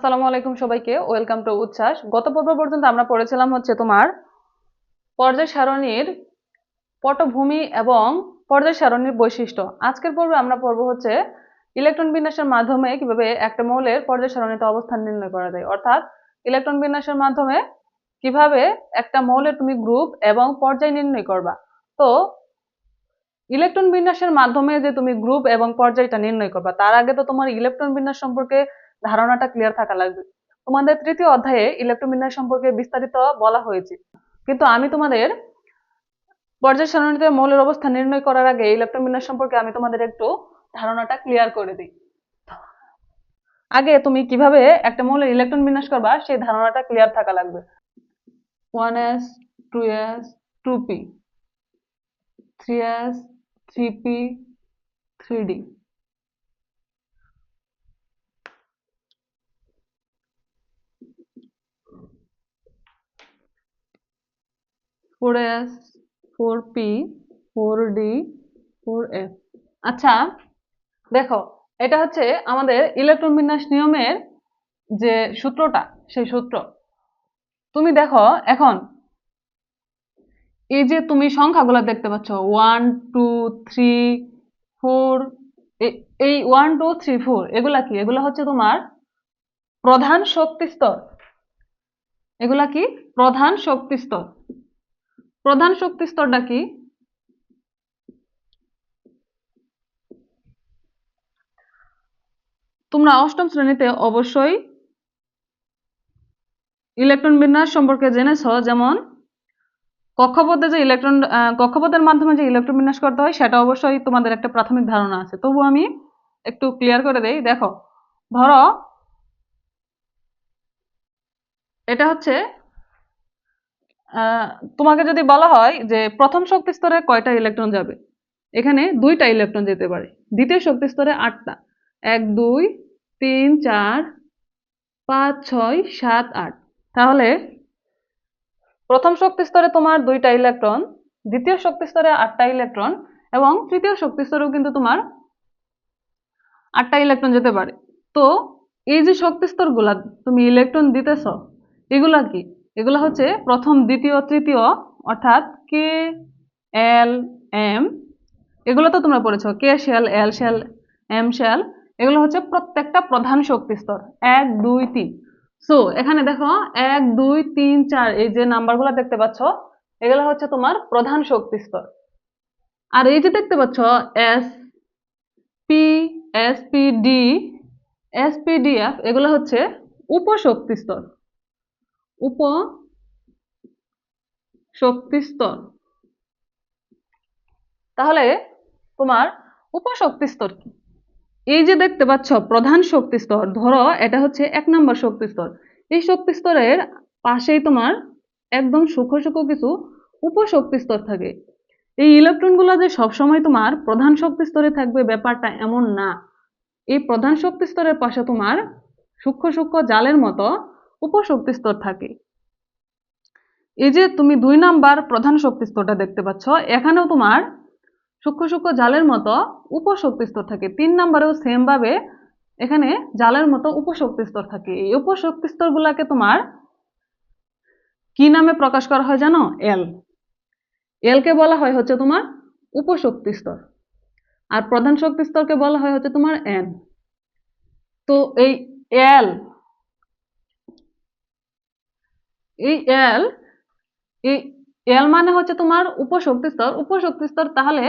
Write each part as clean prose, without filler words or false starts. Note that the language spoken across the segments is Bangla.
আসসালামু আলাইকুম সবাইকে, ওয়েলকাম টু উচ্ছ্বাস। গত পর্ব পর্যন্ত আমরা পড়েছিলাম হচ্ছে তোমার পর্যায় সারণীর পটভূমি এবং পর্যায় সারণীর বৈশিষ্ট্য। আজকের পর্বে আমরা পড়বো হচ্ছে ইলেকট্রন বিন্যাসের মাধ্যমে কিভাবে একটা মৌলের পর্যায় সারণীতে অবস্থান নির্ণয় করা যায়, অর্থাৎ ইলেকট্রন বিন্যাসের মাধ্যমে কিভাবে একটা মৌলের তুমি গ্রুপ এবং পর্যায় নির্ণয় করবা। তো ইলেকট্রন বিন্যাসের মাধ্যমে যে তুমি গ্রুপ এবং পর্যায়টা নির্ণয় করবা, তার আগে তো তোমার ইলেকট্রন বিন্যাস সম্পর্কে ধারণাটা ক্লিয়ার থাকা লাগবে। তোমাদের তৃতীয় অধ্যায়ে ইলেকট্রন বিন্যাস সম্পর্কে বিস্তারিত বলা হয়েছে, কিন্তু আমি তোমাদের পর্যায় সারণীতে মৌলের অবস্থান নির্ণয় করার আগে ইলেকট্রন বিন্যাস সম্পর্কে আমি তোমাদের একটু ধারণাটা ক্লিয়ার করে দিই। আগে তুমি কিভাবে একটা মৌলের ইলেকট্রন বিন্যাস করবা সেই ধারণাটা ক্লিয়ার থাকা লাগবে। 1s 2s 2p 3s 3p 3d 4s 4p 4d 4f। আচ্ছা দেখো, এটা হচ্ছে আমাদের ইলেকট্রন বিন্যাস নিয়মের যে সূত্রটা, সেই সূত্র। তুমি দেখো এখন এই যে তুমি সংখ্যাগুলো দেখতে পাচ্ছ 1 2 3 4, এই 1 2 3 4 এগুলা কি? এগুলা হচ্ছে তোমার প্রধান শক্তি স্তর। এগুলা কি? প্রধান শক্তি স্তর। প্রধান শক্তি স্তরটা কি? তোমরা অষ্টম শ্রেণীতে অবশ্যই ইলেকট্রন বিন্যাস সম্পর্কে জেনেছো, যেমন কক্ষপথে যে কক্ষপথের মাধ্যমে যে ইলেকট্রন বিন্যাস করতে হয় সেটা অবশ্যই তোমাদের একটা প্রাথমিক ধারণা আছে। তবু আমি একটু ক্লিয়ার করে দেই। দেখো, ধরো এটা হচ্ছে তোমাকে যদি বলা হয় যে প্রথম শক্তি স্তরে কয়টা ইলেকট্রন যাবে, এখানে 2টা ইলেকট্রন যেতে পারে। দ্বিতীয় শক্তি স্তরে 8টা, 1 2 3 4 5 6 7 8। তাহলে প্রথম শক্তি স্তরে তোমার 2টা ইলেকট্রন, দ্বিতীয় শক্তি স্তরে 8টা ইলেকট্রন, এবং তৃতীয় শক্তি স্তরেও কিন্তু তোমার 8টা ইলেকট্রন যেতে পারে। তো এই যে শক্তি স্তরগুলা তুমি ইলেকট্রন দিতেছ, এগুলা কি? এগুলা হচ্ছে প্রথম দ্বিতীয় তৃতীয়, অর্থাৎ কে এল এম। এগুলো তো তোমরা পড়েছো, কে শেল এল শেল এম শেল। এগুলো হচ্ছে প্রত্যেকটা প্রধান শক্তি স্তর 1 2 3। সো এখানে দেখো 1 2 3 4 এই যে নাম্বারগুলো দেখতে পাচ্ছ, এগুলো হচ্ছে তোমার প্রধান শক্তি স্তর। আর এই যে দেখতে পাচ্ছ S P S P D S P D F, এগুলো হচ্ছে উপশক্তি স্তর। উপশক্তি স্তর। তাহলে তোমার উপশক্তি স্তর কি? এই যে দেখতে পাচ্ছ প্রধান শক্তি স্তর, ধরো এটা হচ্ছে 1 নম্বর শক্তি স্তর। এই শক্তি স্তরের পাশেই তোমার একদম সূক্ষ্ম সূক্ষ্ম কিছু উপশক্তি স্তর থাকে। এই ইলেকট্রন গুলো যে সবসময় তোমার প্রধান শক্তি স্তরে থাকবে ব্যাপারটা এমন না। এই প্রধান শক্তি স্তরের পাশে তোমার সূক্ষ্ম সূক্ষ্ম জালের মতো উপশক্তি স্তর থাকে। এই যে তুমি 2 নাম্বার প্রধান শক্তি স্তরটা দেখতে পাচ্ছ, এখানেও তোমার সূক্ষ্ম সূক্ষ্ম জালের মতো উপশক্তি স্তর থাকে। 3 নাম্বারেও সেম ভাবে এখানে জালের মতো উপশক্তি স্তর থাকে। এই উপশক্তি স্তর গুলাকে তোমার কি নামে প্রকাশ করা হয় জানো? এল। এল কে বলা হয় হচ্ছে তোমার উপশক্তি স্তর, আর প্রধান শক্তি স্তরকে বলা হয় হচ্ছে তোমার এন। তো এই এল এই এল এই এল মানে হচ্ছে তোমার উপশক্তি স্তর। উপশক্তি স্তর, তাহলে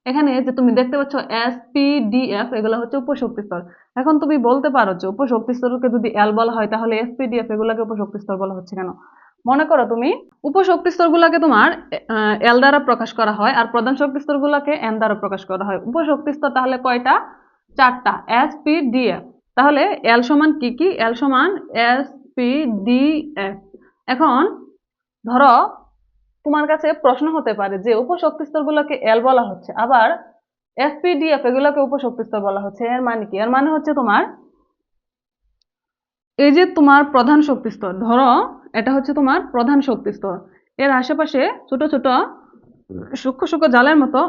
এখানে যে তুমি দেখতে পাচ্ছ এস পি ডি এফ, এগুলো হচ্ছে উপশক্তি স্তর। এখন তুমি বলতে পারো যে উপশক্তি স্তরকে যদি এল বলা হয়, তাহলে এস পি ডি এফ এগুলোকে উপশক্তি স্তর বলা হচ্ছে কেন? মনে করো তুমি উপশক্তি স্তর গুলাকে তোমার এল দ্বারা প্রকাশ করা হয়, আর প্রধান শক্তি স্তর গুলাকে এন দ্বারা প্রকাশ করা হয়। উপশক্তি স্তর তাহলে কয়টা? 4টা, এস পি ডি এফ। তাহলে এল সমান কি কি? এল সমান এস পি ডি এফ। এখন ধরো তোমার কাছে প্রশ্ন হতে পারে যে উপশক্তি স্তরগুলোকে এল বলা হচ্ছে, আবার এসপিডিএফ এগুলোকে উপশক্তি স্তর বলা হচ্ছে, এর মানে কি? এর মানে হচ্ছে তোমার এই যে তোমার প্রধান শক্তি স্তর, ধরো এটা হচ্ছে তোমার প্রধান শক্তি স্তর, এর আশেপাশে ছোট ছোট সূক্ষ্ম সূক্ষ্ম জালের মতো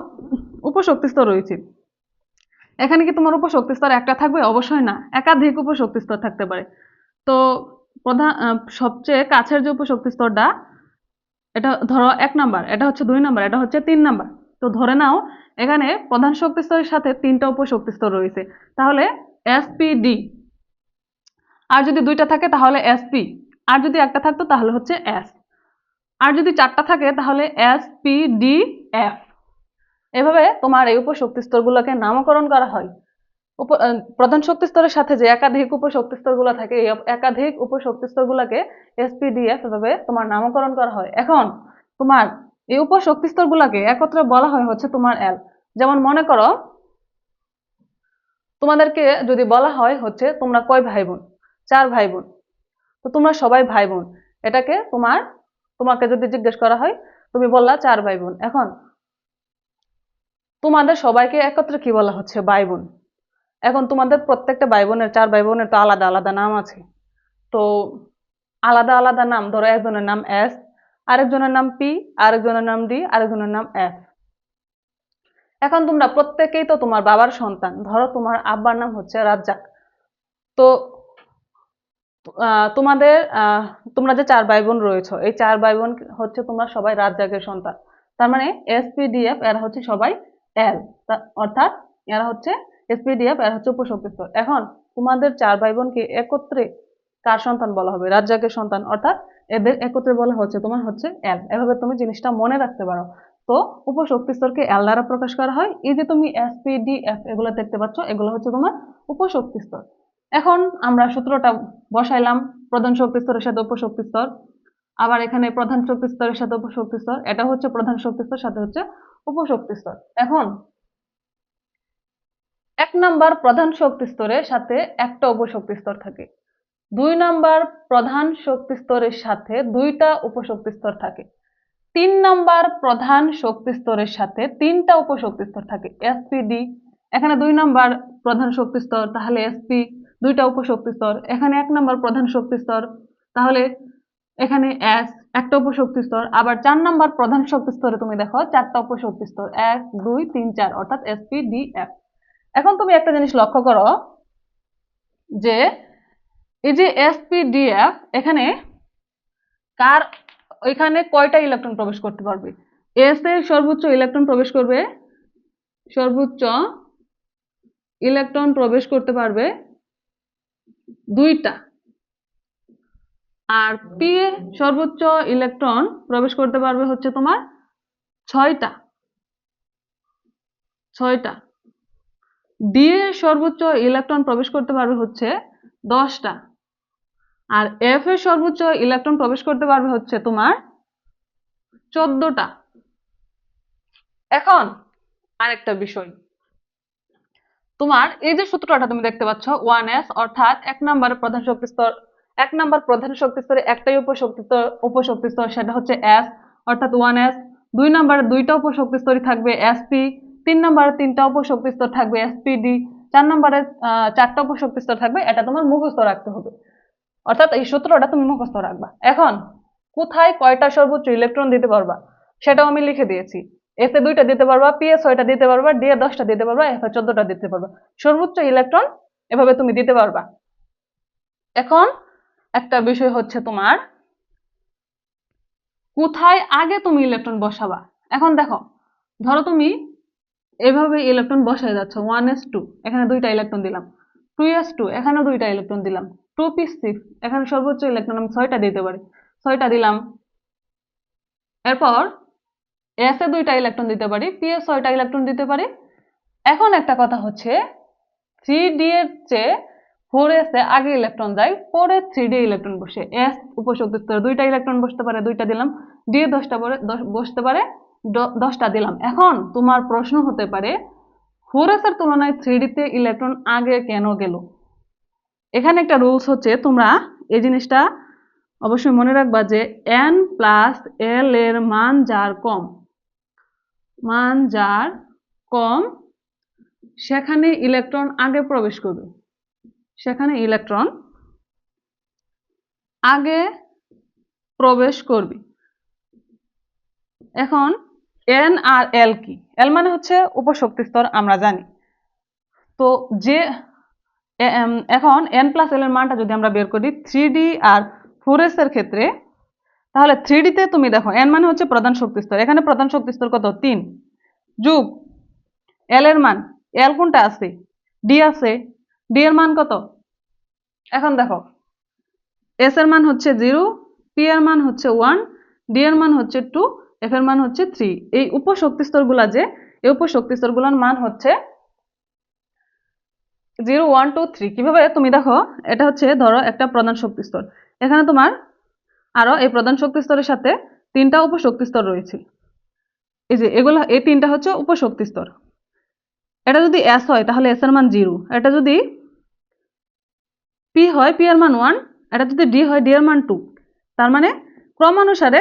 উপশক্তি স্তর রয়েছে। এখানে কি তোমার উপশক্তি স্তর একটা থাকবে? অবশ্যই না, একাধিক উপশক্তি স্তর থাকতে পারে। তো সবচেয়ে কাছের যে উপশক্তি স্তরটা, এটা ধরো 1 নাম্বার, এটা হচ্ছে 2 নাম্বার, এটা হচ্ছে 3 নাম্বার। তো ধরে নাও এখানে প্রধান শক্তি স্তরের সাথে 3টা উপশক্তি স্তর রয়েছে, তাহলে এসপিডি। আর যদি 2টা থাকে তাহলে এসপি, আর যদি একটা থাকতো তাহলে হচ্ছে এস, আর যদি 4টা থাকে তাহলে এসপিডিএফ। এভাবে তোমার এই উপশক্তি স্তরগুলোকে নামকরণ করা হয়। প্রধান শক্তি স্তরের সাথে যে একাধিক উপশক্তি স্তরগুলো থাকে, এই একাধিক উপশক্তি স্তরগুলোকে এসপিডিএফ এভাবে তোমার নামকরণ করা হয়। এখন তোমার এই উপশক্তি স্তরগুলোকে একত্রে বলা হয় হচ্ছে তোমার এল। যেমন মনে করো তোমাদেরকে যদি বলা হয় হচ্ছে তোমরা কয় ভাই বোন, 4 ভাই বোন, তো তোমরা সবাই ভাই বোন, এটাকে তোমাকে যদি জিজ্ঞেস করা হয়, তুমি বললা 4 ভাই বোন। এখন তোমাদের সবাইকে একত্রে কি বলা হচ্ছে? ভাই বোন। এখন তোমাদের প্রত্যেকটা ভাই বোনের, 4 ভাই বোনের তো আলাদা আলাদা নাম আছে। তো আলাদা আলাদা নাম, ধরো একজনের নাম এস, আরেকজনের নাম পি, আরেকজনের নাম ডি, আরেকজনের নাম এফ। এখন তোমরা প্রত্যেকেই তো তোমার বাবার সন্তান। ধরো তোমার আব্বার নাম হচ্ছে রাজ্জাক। তো তোমাদের তোমরা যে 4 ভাই বোন রয়েছে, এই 4 ভাই বোন হচ্ছে তোমরা সবাই রাজ্জাকের সন্তান। তার মানে এসপিডিএফ এরা হচ্ছে সবাই এল, অর্থাৎ এরা হচ্ছে এসপিডিএফ, এরা হচ্ছে উপশক্তি স্তর। এখন তোমাদের 4 ভাই বোনকে একত্রে কার সন্তান বলা হবে? রাজ্জাকের সন্তান, অর্থাৎ এদের একত্রে বলা হচ্ছে তোমার হচ্ছে এল। এভাবে তুমি জিনিসটা মনে রাখতে পারো। তো উপশক্তি স্তরকে এল দ্বারা প্রকাশ করা হয়। এই যে তুমি এসপিডিএফ এগুলো দেখতে পাচ্ছ, এগুলো হচ্ছে তোমার উপশক্তি স্তর। এখন আমরা সূত্রটা বসাইলাম, প্রধান শক্তি স্তরের সাথে উপশক্তি স্তর, আবার এখানে প্রধান শক্তি স্তরের সাথে উপশক্তি স্তর, এটা হচ্ছে প্রধান শক্তি স্তর সাথে হচ্ছে উপশক্তি স্তর। এখন 1 নাম্বার প্রধান শক্তি স্তরের সাথে একটা উপশক্তি স্তর থাকে, 2 নাম্বার প্রধান শক্তি স্তরের সাথে 2টা উপশক্তি স্তর থাকে, 3 নাম্বার প্রধান শক্তি স্তরের সাথে 3টা উপশক্তি স্তর থাকে, এসপিডি। এখানে 2 নাম্বার প্রধান শক্তি স্তর, তাহলে এসপি, 2টা উপশক্তি স্তর। এখানে 1 নাম্বার প্রধান শক্তি স্তর, তাহলে এখানে এস, একটা উপশক্তি স্তর। আবার 4 নাম্বার প্রধান শক্তি স্তরে তুমি দেখো 4টা উপশক্তি স্তর, 1 2 3 4, অর্থাৎ এসপিডিএফ। এখন তুমি একটা জিনিস লক্ষ্য করো যে এই যে এসপিডিএফ, এখানে কার, এখানে কয়টা ইলেকট্রন প্রবেশ করতে পারবে? এস এর সর্বোচ্চ ইলেকট্রন প্রবেশ করবে, সর্বোচ্চ ইলেকট্রন প্রবেশ করতে পারবে 2টা, আর পি এ সর্বোচ্চ ইলেকট্রন প্রবেশ করতে পারবে হচ্ছে তোমার 6টা, 6টা। ডি এর সর্বোচ্চ ইলেকট্রন প্রবেশ করতে পারবে হচ্ছে 10টা, আর এফ এর সর্বোচ্চ ইলেকট্রন প্রবেশ করতে পারবে হচ্ছে তোমার 14টা। এখন আরেকটা বিষয়, তোমার এই যে সূত্রটা তুমি দেখতে পাচ্ছ 1s, অর্থাৎ 1 নাম্বার প্রধান শক্তি স্তর, 1 নাম্বার প্রধান শক্তি স্তরে একটাই উপশক্তি স্তর, সেটা হচ্ছে এস, অর্থাৎ 1s। 2 নাম্বারে 2টা উপশক্তি স্তরই থাকবে, এসপি। 3 নাম্বারে 3টা উপশক্তি স্তর থাকবে, এসপিডি। 4 নাম্বারে 4টা উপশক্তি স্তর থাকবে। এটা তোমার মুখস্থ রাখতে হবে, অর্থাৎ এই সূত্রটা তুমি মুখস্থ রাখবা। এখন কোথায় কয়টা সর্বোচ্চ ইলেকট্রন দিতে পারবা সেটাও আমি লিখে দিয়েছি। এস এ 2টা দিতে পারবা, পি এ 6টা দিতে পারবা, ডি এ 10টা দিতে পারবা, এফ এ 14টা দিতে পারবা। সর্বোচ্চ ইলেকট্রন এভাবে তুমি দিতে পারবা। এখন একটা বিষয় হচ্ছে তোমার কোথায় আগে তুমি ইলেকট্রন বসাবা। এখন দেখো, ধরো তুমি এভাবে ইলেকট্রন বসায় যাচ্ছ, 1s2, এখানে 2টা ইলেকট্রন দিলাম, 2s2, এখানে 2টা ইলেকট্রন দিলাম, 2p6, এখানে সর্বোচ্চ ইলেকট্রন আমি 6টা দিতে পারি, 6টা দিলাম। এরপর এস এ 2টা ইলেকট্রন দিতে পারি, পি এ 6টা ইলেকট্রন দিতে পারি। এখন একটা কথা হচ্ছে 3d এর চেয়ে 4s এ আগে ইলেকট্রন যায়, পরে 3d ইলেকট্রন বসে। এস উপশক্তি স্তরে 2টা ইলেকট্রন বসতে পারে, 2টা দিলাম। ডি 10টা বসতে পারে, 10টা দিলাম। এখন তোমার প্রশ্ন হতে পারে 4s এর তুলনায় 3d তে ইলেকট্রন আগে কেন গেল? এখানে একটা রুলস হচ্ছে, তোমরা এই জিনিসটা অবশ্যই মনে রাখবা যে n প্লাস এল এর মান যার কম সেখানে ইলেকট্রন আগে প্রবেশ করবে, সেখানে ইলেকট্রন আগে প্রবেশ করবে। এখন এন আর এল কি? এল মানে হচ্ছে উপশক্তি স্তর, আমরা জানি। তো যে এখন n+l এর মানটা যদি আমরা বের করি 3d আর 4s এর ক্ষেত্রে, তাহলে 3d তে তুমি দেখো n মানে হচ্ছে প্রধান শক্তি স্তর, এখানে প্রধান শক্তি স্তর কত 3 যোগ l এর মান, l কোনটা আছে d আছে, d এর মান কত, এখন দেখো s এর মান হচ্ছে 0, p এর মান হচ্ছে 1, d এর মান হচ্ছে 2, f এর মান হচ্ছে 3। এই উপশক্তি স্তরগুলা যে, এই উপশক্তি স্তরগুলোর মান হচ্ছে 0 1 2 3। কিভাবে তুমি দেখো, এটা হচ্ছে ধরো একটা প্রধান শক্তি স্তর, এখানে তোমার আরো এই প্রধান শক্তি স্তরের সাথে 3টা উপশক্তি স্তর রয়েছে, এই যে এগুলা, এই 3টা হচ্ছে উপশক্তি স্তর। এটা যদি s হয় তাহলে s এর মান 0, এটা যদি p হয় p এর মান 1, এটা যদি d হয় d এর মান 2। তার মানে ক্রমানুসারে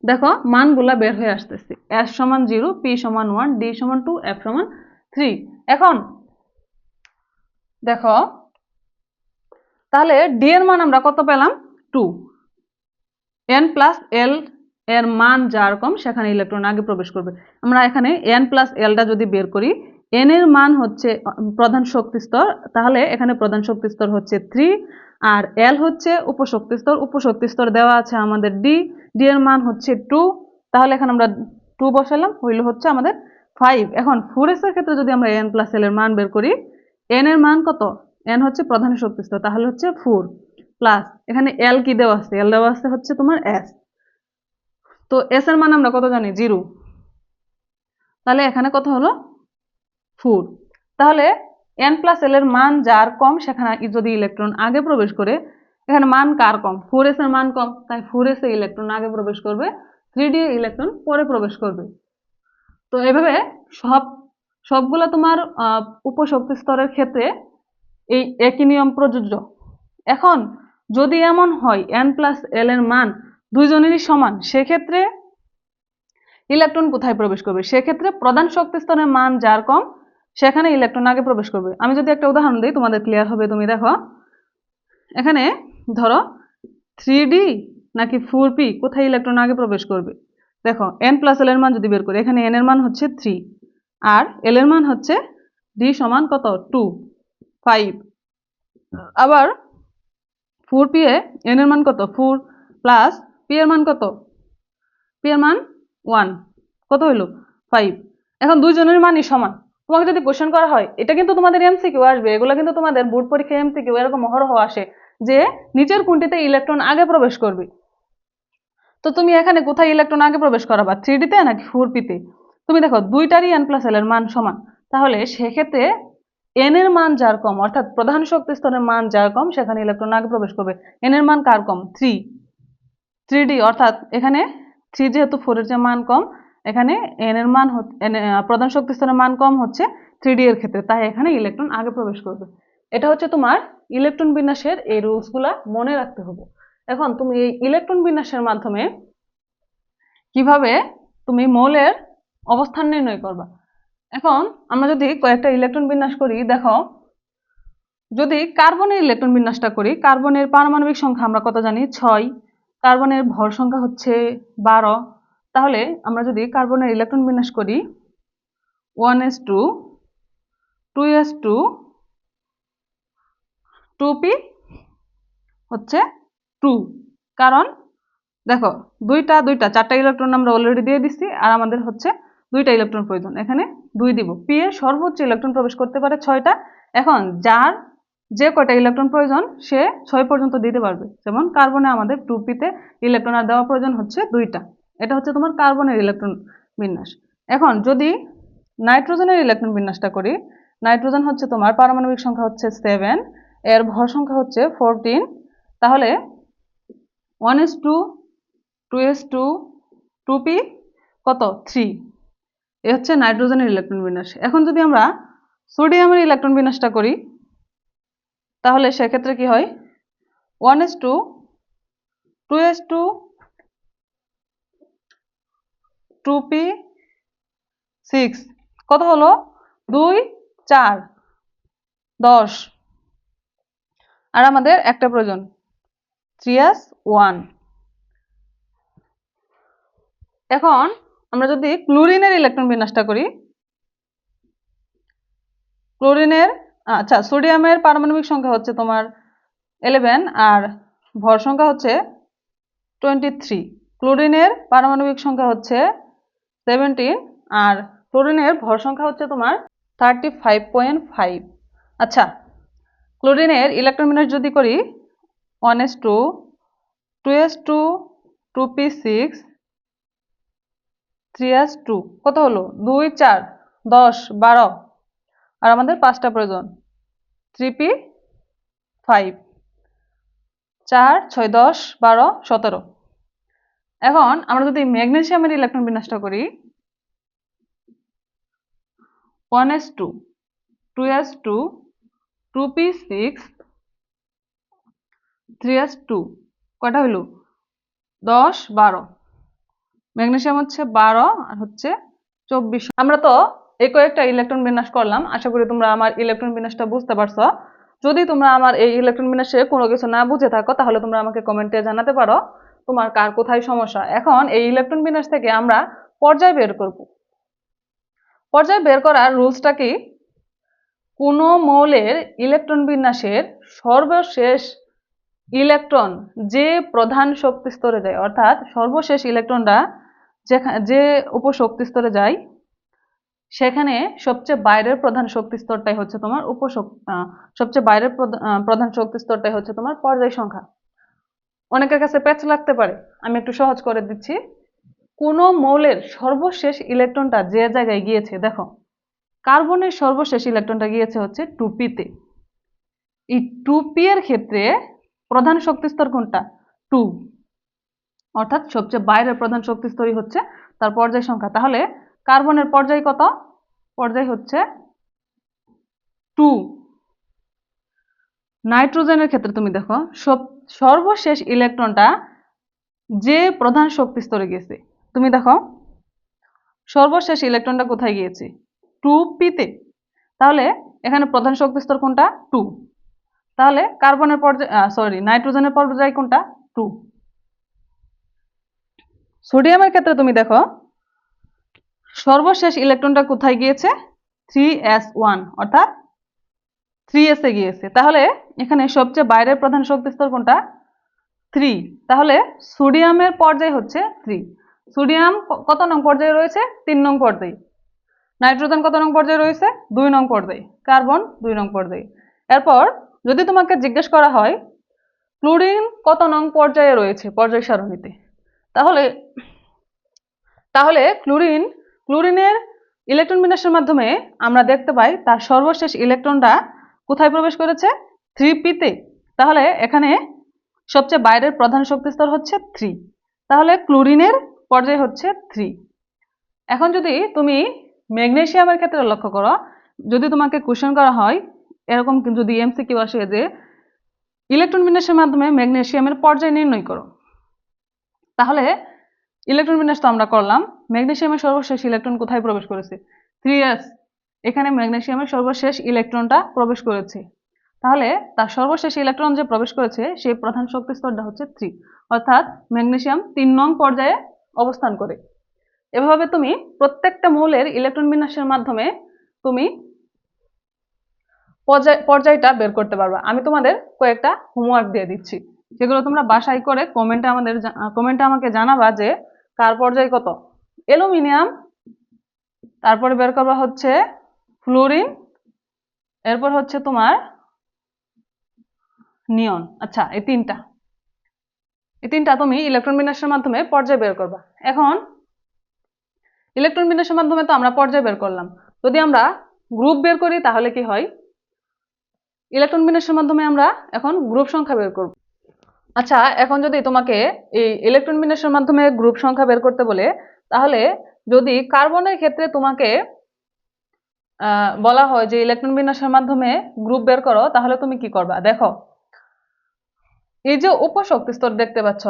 দেখো মানগুলা বের হয়ে আসতেছে, s সমান 0, p সমান 1, d সমান 2, f সমান 3। এখন দেখো তাহলে d এর মান আমরা কত পেলাম 2, n+l এর মান যার কম সেখানে ইলেকট্রন আগে প্রবেশ করবে। আমরা এখানে n+l টা যদি বের করি, n এর মান হচ্ছে প্রধান শক্তি স্তর, তাহলে এখানে প্রধান শক্তি স্তর হচ্ছে 3 আর l হচ্ছে উপশক্তি স্তর, উপশক্তি স্তর দেওয়া আছে আমাদের d এর মান হচ্ছে 2, তাহলে এখানে আমরা 2 বসালাম, হইল হচ্ছে আমাদের 5। এখন 4s এর ক্ষেত্রে যদি আমরা n+l এর মান বের করি, n এর মান কত, n হচ্ছে প্রধান শক্তি স্তর, তাহলে হচ্ছে 4 প্লাস এখানে l কি দেওয়া আছে, l দেওয়া আছে হচ্ছে তোমার s, তো s এর মান আমরা কত জানি 0, তাহলে এখানে কত হলো 4। তাহলে n+l এর মান যার কম সেখানে যদি ইলেকট্রন আগে প্রবেশ করে, এখানে মান কার কম, 4s এর মান কম, তাই 4s এ ইলেকট্রন আগে প্রবেশ করবে, 3d এ ইলেকট্রন পরে প্রবেশ করবে। তো এভাবে সবগুলা তোমার উপশক্তি স্তরের ক্ষেত্রে এই একই নিয়ম প্রযোজ্য। এখন যদি এমন হয় n+l এর মান দুইজনেরই সমান, সেক্ষেত্রে ইলেকট্রন কোথায় প্রবেশ করবে, সেক্ষেত্রে প্রধান শক্তি স্তরের মান যার কম সেখানে ইলেকট্রন আগে প্রবেশ করবে। আমি যদি একটা উদাহরণ দিই তোমাদের ক্লিয়ার হবে। তুমি দেখো এখানে ধরো 3d নাকি 4p কোথায় ইলেকট্রন আগে প্রবেশ করবে, দেখো n+l এর মান যদি বের করি, এখানে n এর মান হচ্ছে 3 আর l এর মান হচ্ছে d সমান কত 2 5, আবার 4p এ n এর মান কত 4 প্লাস p এর মান কত, p এর মান 1, কত হইলো 5। এখন দুইজনের মানই সমান, তোমাকে যদি কোশ্চেন করা হয়, এটা কিন্তু তোমাদের এমসিকিউ আসবে, এগুলো কিন্তু তোমাদের বোর্ড পরীক্ষায় এমসিকিউ এরকম অহরহ আসে যে নিচের কোনটিতে ইলেকট্রন আগে প্রবেশ করবে, তো তুমি এখানে কোথায় ইলেকট্রন আগে প্রবেশ করাবা, 3d তে নাকি 4p তে। তুমি দেখো দুইটারই n+l এর মান সমান, তাহলে সেক্ষেত্রে n এর মান যার কম, অর্থাৎ প্রধান শক্তি স্তরের মান যার কম সেখানে ইলেকট্রন আগে প্রবেশ করবে। n এর মান কার কম 3d, অর্থাৎ এখানে 3 যেহেতু 4 এর যে মান কম, এখানে n এর মান প্রধান শক্তি স্তরের মান কম হচ্ছে 3d এর ক্ষেত্রে, তাই এখানে ইলেকট্রন আগে প্রবেশ করবে। এটা হচ্ছে তোমার ইলেকট্রন বিন্যাসের এই রুলস গুলা মনে রাখতে হবে। এখন তুমি এই ইলেকট্রন বিন্যাসের মাধ্যমে কিভাবে তুমি মৌলের অবস্থান নির্ণয় করবা। এখন আমরা যদি কয়েকটা ইলেকট্রন বিন্যাস করি, দেখো যদি কার্বনের ইলেকট্রন বিন্যাসটা করি, কার্বনের পারমাণবিক সংখ্যা আমরা কত জানি 6, কার্বনের ভর সংখ্যা হচ্ছে 12, তাহলে আমরা যদি কার্বনের ইলেকট্রন বিন্যাস করি 1s2 2s2 2p হচ্ছে 2, কারণ দেখো দুইটা 4টা ইলেকট্রন আমরা অলরেডি দিয়ে দিচ্ছি, আর আমাদের হচ্ছে 2টা ইলেকট্রন প্রয়োজন, এখানে 2 দিব। p এর সর্বোচ্চ ইলেকট্রন প্রবেশ করতে পারে 6টা, এখন যার যে কয়টা ইলেকট্রন প্রয়োজন সে 6 পর্যন্ত দিতে পারবে। যেমন কার্বনে আমাদের 2p তে ইলেকট্রন আর দেওয়া প্রয়োজন হচ্ছে 2টা, এটা হচ্ছে তোমার কার্বনের ইলেকট্রন বিন্যাস। এখন যদি নাইট্রোজেনের ইলেকট্রন বিন্যাসটা করি, নাইট্রোজেন হচ্ছে তোমার পারমাণবিক সংখ্যা হচ্ছে 7, এর ভর সংখ্যা হচ্ছে 14, তাহলে 1s2 2s2 2p কত 3, এ হচ্ছে নাইট্রোজেনের ইলেকট্রন বিন্যাস। এখন যদি আমরা সোডিয়ামের ইলেকট্রন বিন্যাসটা করি, তাহলে সেক্ষেত্রে কি হয় 1s2 2s2 2p 6, কত হলো 2 4 10, আর আমাদের একটা প্রয়োজন 3s1। এখন আমরা যদি ক্লোরিনের ইলেকট্রন বিন্যাসটা করি, ক্লোরিনের আচ্ছা, সোডিয়ামের পারমাণবিক সংখ্যা হচ্ছে তোমার 11 আর ভর সংখ্যা হচ্ছে 23। ক্লোরিনের পারমাণবিক সংখ্যা হচ্ছে 17 আর ক্লোরিনের ভর সংখ্যা হচ্ছে তোমার 35.5। আচ্ছা, ক্লোরিনের ইলেকট্রন বিন্যাস যদি করি 1s2 2s2 2p6 3s2 কত হলো 2 4 10 12 আর আমাদের 5টা প্রয়োজন 3p5 4 6 10 12 17। এখন আমরা যদি ম্যাগনেসিয়ামের ইলেকট্রন বিন্যাসটা করি 1s2 2s2 2p6 3s2 কয়টা হইল 10 12। ম্যাগনেসিয়াম হচ্ছে 12 আর হচ্ছে 24। আমরা তো এই কয়েকটা ইলেকট্রন বিন্যাস করলাম, আশা করি তোমরা আমার ইলেকট্রন বিন্যাসটা বুঝতে পারছো। যদি তোমরা আমার এই ইলেকট্রন বিন্যাসে কোনো কিছু না বুঝে থাকো তাহলে তোমরা আমাকে কমেন্টে জানাতে পারো তোমার কার কোথায় সমস্যা। এখন এই ইলেকট্রন বিন্যাস থেকে আমরা পর্যায় বের করব। পর্যায় বের করার রুলসটা কি, কোনো মৌলের ইলেকট্রন বিন্যাসের সর্বশেষ ইলেকট্রন যে প্রধান শক্তি স্তরে যায়, অর্থাৎ সর্বশেষ ইলেকট্রনটা যে উপশক্তি স্তরে যায় সেখানে সবচেয়ে বাইরের প্রধান শক্তি স্তরটাই হচ্ছে তোমার সবচেয়ে বাইরের প্রধান শক্তি স্তরটাই হচ্ছে তোমার পর্যায় সংখ্যা। অনেকের কাছে প্যাচ লাগতে পারে, আমি একটু সহজ করে দিচ্ছি। কোন মৌলের সর্বশেষ ইলেকট্রনটা যে জায়গায় গিয়েছে, দেখো কার্বনের সর্বশেষ ইলেকট্রনটা গিয়েছে হচ্ছে 2p-তে। এই 2p এর ক্ষেত্রে প্রধান শক্তি স্তর কোনটা 2, অর্থাৎ সবচেয়ে বাইরের প্রধান শক্তি স্তরই হচ্ছে তার পর্যায় সংখ্যা। তাহলে কার্বনের পর্যায় কত, পর্যায় হচ্ছে 2। নাইট্রোজেনের ক্ষেত্রে তুমি দেখো সর্বশেষ ইলেকট্রনটা যে প্রধান শক্তি স্তরে গেছে, তুমি দেখো সর্বশেষ ইলেকট্রনটা কোথায় গিয়েছে 2p-তে। তাহলে এখানে প্রধান শক্তি স্তর কোনটা 2, তাহলে কার্বনের পর্যায় নাইট্রোজেনের পর্যায় কোনটা 2। সোডিয়ামের ক্ষেত্রে তুমি দেখো সর্বশেষ ইলেকট্রনটা কোথায় গিয়েছে 3s1, অর্থাৎ 3s-এ গিয়েছে। তাহলে এখানে সবচেয়ে বাইরের প্রধান শক্তি স্তর কোনটা 3, তাহলে সোডিয়ামের পর্যায় হচ্ছে 3। সোডিয়াম কত নং পর্যায়ে রয়েছে 3 নং পর্যায়ে। নাইট্রোজেন কত নং পর্যায়ে রয়েছে 2 নং পর্যায়ে। কার্বন 2 নং পর্যায়ে। এরপর যদি তোমাকে জিজ্ঞেস করা হয় ক্লোরিন কত নং পর্যায়ে রয়েছে পর্যায় সারণীতে, তাহলে তাহলে ক্লোরিনের ইলেকট্রন বিন্যাসের মাধ্যমে আমরা দেখতে পাই তার সর্বশেষ ইলেকট্রনটা কোথায় প্রবেশ করেছে 3p-তে। তাহলে এখানে সবচেয়ে বাইরের প্রধান শক্তি স্তর হচ্ছে 3, তাহলে ক্লোরিনের পর্যায় হচ্ছে 3। এখন যদি তুমি ম্যাগনেসিয়ামের ক্ষেত্রে লক্ষ্য করো, যদি তোমাকে কোশ্চেন করা হয় এরকম যদি এমসিকিউ আসে যে ইলেকট্রন বিন্যাসের মাধ্যমে ম্যাগনেসিয়ামের পর্যায় নির্ণয় করো, তাহলে ইলেকট্রন বিন্যাস তো আমরা করলাম, ম্যাগনেসিয়ামের সর্বশেষ ইলেকট্রন কোথায় প্রবেশ করেছে 3s, এখানে ম্যাগনেসিয়ামের সর্বশেষ ইলেকট্রনটা প্রবেশ করেছে। তাহলে তার সর্বশেষ ইলেকট্রন যে প্রবেশ করেছে সেই প্রধান শক্তি স্তরটা হচ্ছে 3, অর্থাৎ ম্যাগনেসিয়াম 3 নং পর্যায়ে অবস্থান করে। এভাবে তুমি প্রত্যেকটা মৌলের ইলেকট্রন বিন্যাসের মাধ্যমে তুমি পর্যায়টা বের করতে পারবা। আমি তোমাদের কয়েকটা হোমওয়ার্ক দিয়ে দিচ্ছি, যেগুলো তোমরা বাসায় করে কমেন্টে আমাকে জানাবা যে কার পর্যায় কত। অ্যালুমিনিয়াম, তারপরে বের করবা হচ্ছে ফ্লোরিন, এরপর হচ্ছে তোমার নিয়ন। আচ্ছা, এই তিনটা তুমি ইলেকট্রন বিন্যাসের মাধ্যমে পর্যায় বের করবা। এখন ইলেকট্রন বিন্যাসের মাধ্যমে তো আমরা পর্যায় বের করলাম, যদি আমরা গ্রুপ বের করি তাহলে কি হয়, ইলেকট্রন বিন্যাসের মাধ্যমে আমরা এখন গ্রুপ সংখ্যা বের করব। আচ্ছা, এখন যদি তোমাকে এই ইলেকট্রন বিন্যাসের মাধ্যমে গ্রুপ সংখ্যা বের করতে বলে, তাহলে যদি কার্বনের ক্ষেত্রে তোমাকে বলা হয় যে ইলেকট্রন বিন্যাসের মাধ্যমে গ্রুপ বের করো, তাহলে তুমি কি করবা দেখো, এই যে উপশক্তি স্তর দেখতে পাচ্ছ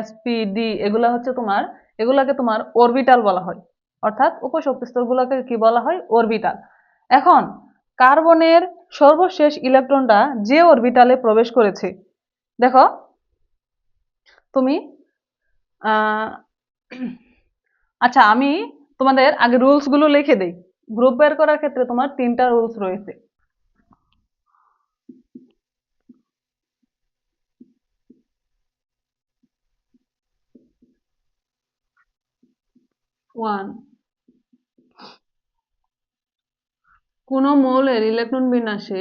sp d, এগুলাকে তোমার অরবিটাল বলা হয়, অর্থাৎ উপশক্তি স্তরগুলোকে কি বলা হয় অরবিটাল। এখন কার্বনের সর্বশেষ ইলেকট্রনটা যে অরবিটালে প্রবেশ করেছে, দেখো তুমি আচ্ছা আমি তোমাদের আগে রুলস গুলো লিখে দেই, গ্রুপ বের করার ক্ষেত্রে তোমার 3টা রুলস রয়েছে। ওয়ান, কোন মৌলের ইলেকট্রন বিন্যাসে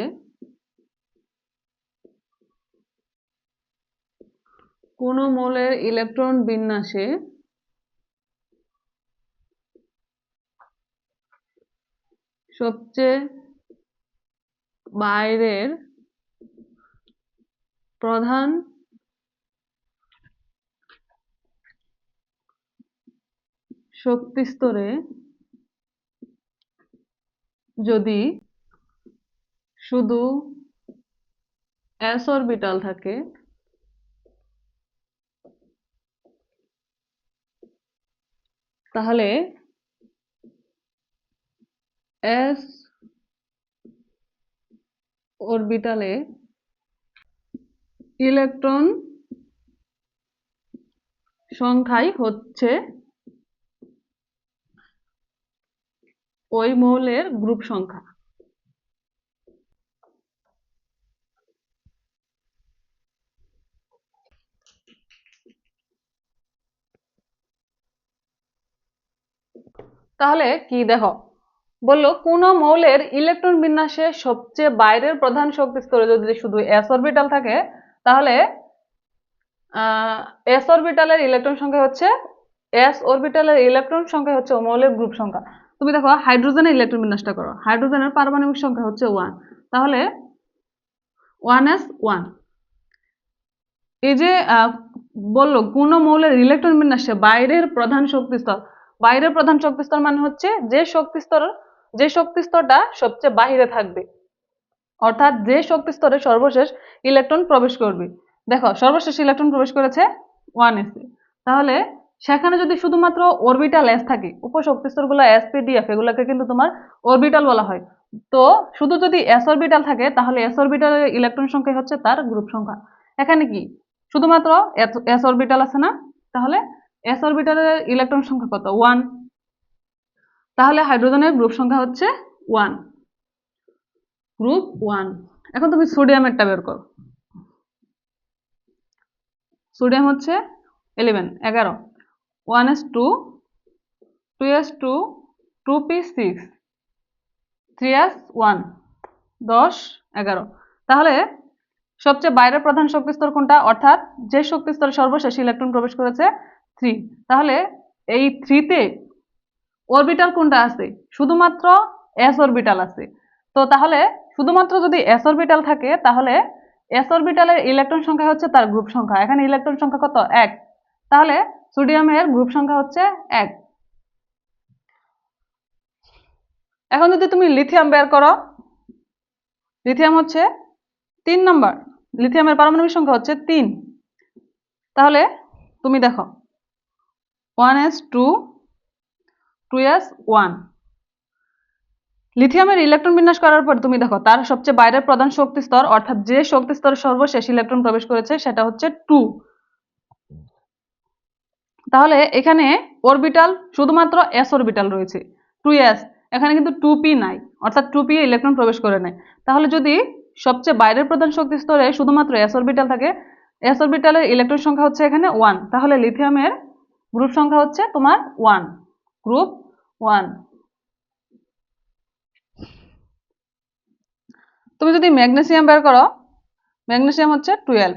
সবচেয়ে বাইরের প্রধান শক্তিস্তরে যদি শুধু s অরবিটাল থাকে তাহলে s অরবিটালে ইলেকট্রন সংখ্যাই হচ্ছে ওই মৌলের গ্রুপ সংখ্যা। তাহলে কি দেখো, বললো কোন মৌলের ইলেকট্রন বিন্যাসে সবচেয়ে বাইরের প্রধান শক্তি স্তরে যদি শুধু s অরবিটাল থাকে তাহলে s অরবিটালের ইলেকট্রন সংখ্যা হচ্ছে ও মৌলের গ্রুপ সংখ্যা। তুমি দেখো হাইড্রোজেনের ইলেকট্রন বিন্যাসটা করো, হাইড্রোজেনের পারমাণবিক সংখ্যা হচ্ছে 1, তাহলে 1s1। এই যে বললো কোন মৌলের ইলেকট্রন বিন্যাসে বাইরের প্রধান শক্তিস্তর মানে হচ্ছে যে শক্তিস্তরটা সবচেয়ে বাহিরে থাকবে, অর্থাৎ যে শক্তিস্তরে সর্বশেষ ইলেকট্রন প্রবেশ করবে। দেখো সর্বশেষ ইলেকট্রন প্রবেশ করেছে 1s এ, তাহলে সেখানে যদি শুধুমাত্র অরবিটাল s থাকে, উপশক্তিস্তরগুলো sp-df এগুলোকে কিন্তু তোমার অরবিটাল বলা হয়। তো শুধু যদি s অরবিটাল থাকে তাহলে s অরবিটালের ইলেকট্রন সংখ্যা হচ্ছে তার গ্রুপ সংখ্যা। এখানে কি শুধুমাত্র s অরবিটাল আছে না, তাহলে s অরবিটালের ইলেকট্রন সংখ্যা কত? 1, তাহলে হাইড্রোজেনের গ্রুপ সংখ্যা হচ্ছে 1, গ্রুপ 1। এখন তুমি সোডিয়ামেরটা বের করো। সোডিয়াম হচ্ছে 11, 1s2, 2s2, 2p6, 3s1, 10, 11। তাহলে সবচেয়ে বাইরের প্রধান শক্তিস্তর কোনটা, অর্থাৎ যে শক্তিস্তরে সর্বশেষ ইলেকট্রন প্রবেশ করেছে 3, তাহলে এই 3-তে অরবিটাল কোনটা আছে? শুধুমাত্র s অরবিটাল আছে। তো তাহলে শুধুমাত্র যদি s অরবিটাল থাকে তাহলে s অরবিটালের ইলেকট্রন সংখ্যা হচ্ছে তার গ্রুপ সংখ্যা। এখানে ইলেকট্রন সংখ্যা কত? 1, তাহলে সোডিয়ামের গ্রুপ সংখ্যা হচ্ছে 1। এখন যদি তুমি লিথিয়াম বের করো, লিথিয়াম হচ্ছে 3 নম্বর, লিথিয়ামের পারমাণবিক সংখ্যা হচ্ছে 3, তাহলে তুমি দেখো 1s2, 2s1। লিথিয়ামের ইলেকট্রন বিন্যাস করার পর তুমি দেখো তার সবচেয়ে বাইরের প্রধান শক্তি স্তর, অর্থাৎ যে শক্তি স্তরে সর্বশেষ ইলেকট্রন প্রবেশ করেছে সেটা হচ্ছে 2। তাহলে এখানে অরবিটাল শুধুমাত্র s অরবিটাল রয়েছে 2s, এখানে কিন্তু 2p নাই, অর্থাৎ 2p ইলেকট্রন প্রবেশ করে নাই। তাহলে যদি সবচেয়ে বাইরের প্রধান শক্তি স্তরে শুধুমাত্র s অরবিটাল থাকে, s অরবিটালের ইলেকট্রন সংখ্যা হচ্ছে এখানে 1, তাহলে লিথিয়ামের গ্রুপ সংখ্যা হচ্ছে তোমার 1, গ্রুপ 1। তুমি যদি ম্যাগনেসিয়াম বের করো, ম্যাগনেসিয়াম হচ্ছে 12,